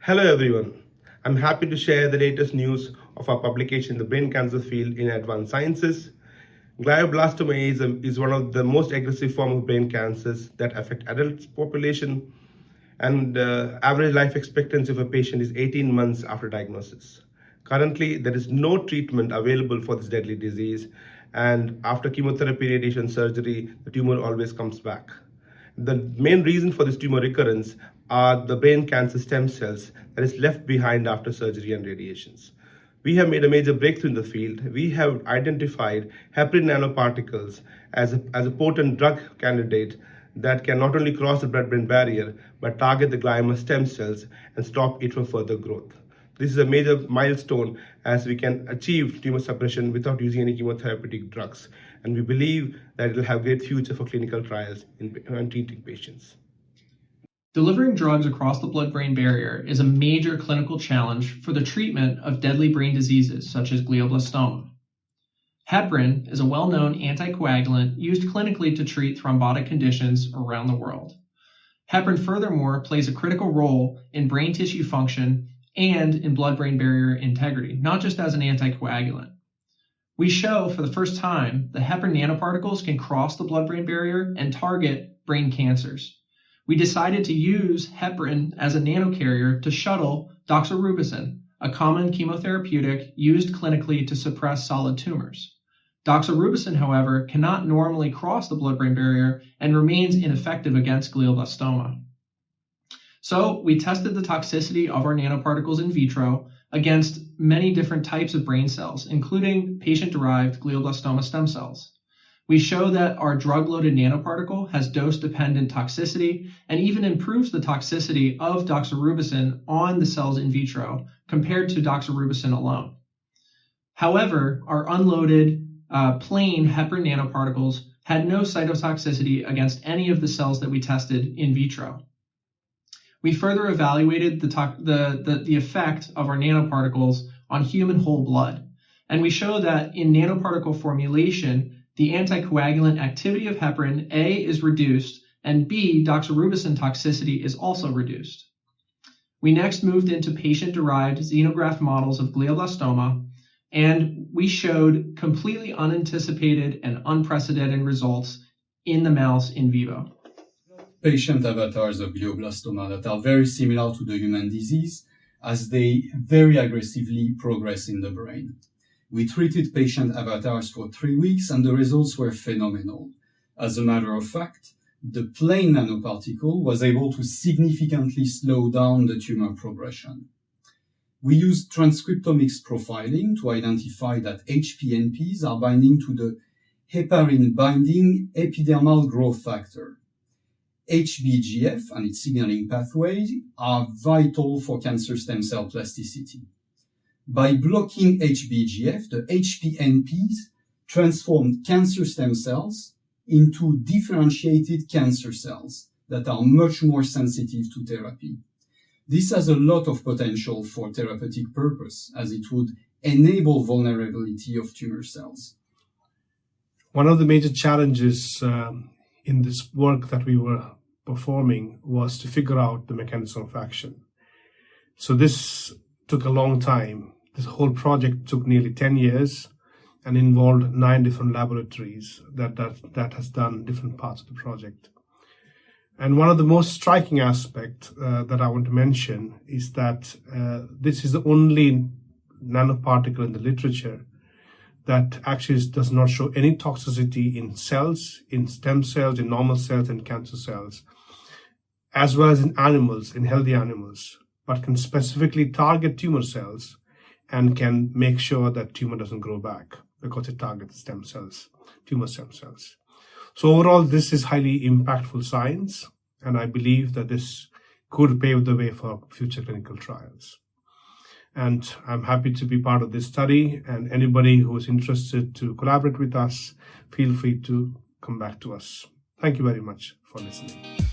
Hello everyone, I'm happy to share the latest news of our publication in the brain cancer field in Advanced Sciences. Glioblastoma is one of the most aggressive forms of brain cancers that affect adult population, and average life expectancy of a patient is 18 months after diagnosis. Currently, there is no treatment available for this deadly disease, and after chemotherapy, radiation, surgery, the tumor always comes back. The main reason for this tumor recurrence are the brain cancer stem cells that is left behind after surgery and radiations. We have made a major breakthrough in the field. We have identified heparin nanoparticles as a potent drug candidate that can not only cross the blood-brain barrier, but target the glioma stem cells and stop it from further growth. This is a major milestone as we can achieve tumor suppression without using any chemotherapeutic drugs. And we believe that it will have great future for clinical trials in treating patients. Delivering drugs across the blood-brain barrier is a major clinical challenge for the treatment of deadly brain diseases such as glioblastoma. Heparin is a well-known anticoagulant used clinically to treat thrombotic conditions around the world. Heparin furthermore plays a critical role in brain tissue function and in blood-brain barrier integrity, not just as an anticoagulant. We show for the first time that heparin nanoparticles can cross the blood-brain barrier and target brain cancers. We decided to use heparin as a nanocarrier to shuttle doxorubicin, a common chemotherapeutic used clinically to suppress solid tumors. Doxorubicin, however, cannot normally cross the blood-brain barrier and remains ineffective against glioblastoma. So we tested the toxicity of our nanoparticles in vitro against many different types of brain cells, including patient-derived glioblastoma stem cells. We show that our drug-loaded nanoparticle has dose-dependent toxicity and even improves the toxicity of doxorubicin on the cells in vitro compared to doxorubicin alone. However, our unloaded plain heparin nanoparticles had no cytotoxicity against any of the cells that we tested in vitro. We further evaluated the effect of our nanoparticles on human whole blood, and we show that in nanoparticle formulation, the anticoagulant activity of heparin, A, is reduced, and B, doxorubicin toxicity is also reduced. We next moved into patient-derived xenograft models of glioblastoma, and we showed completely unanticipated and unprecedented results in the mouse in vivo. Patient avatars of glioblastoma that are very similar to the human disease as they very aggressively progress in the brain. We treated patient avatars for 3 weeks and the results were phenomenal. As a matter of fact, the plain nanoparticle was able to significantly slow down the tumor progression. We used transcriptomics profiling to identify that HP-NPs are binding to the heparin-binding epidermal growth factor. HbGF and its signaling pathways are vital for cancer stem cell plasticity. By blocking HbGF, the HP-NPs transformed cancer stem cells into differentiated cancer cells that are much more sensitive to therapy. This has a lot of potential for therapeutic purpose, as it would enable vulnerability of tumor cells. One of the major challenges in this work that we were performing was to figure out the mechanism of action. So this took a long time. This whole project took nearly 10 years and involved 9 different laboratories that has done different parts of the project. And one of the most striking aspects that I want to mention is that this is the only nanoparticle in the literature that actually does not show any toxicity in cells, in stem cells, in normal cells, and cancer cells, as well as in animals, in healthy animals, but can specifically target tumor cells and can make sure that tumor doesn't grow back because it targets stem cells, tumor stem cells. So overall, this is highly impactful science, and I believe that this could pave the way for future clinical trials. And I'm happy to be part of this study, and anybody who is interested to collaborate with us, feel free to come back to us. Thank you very much for listening.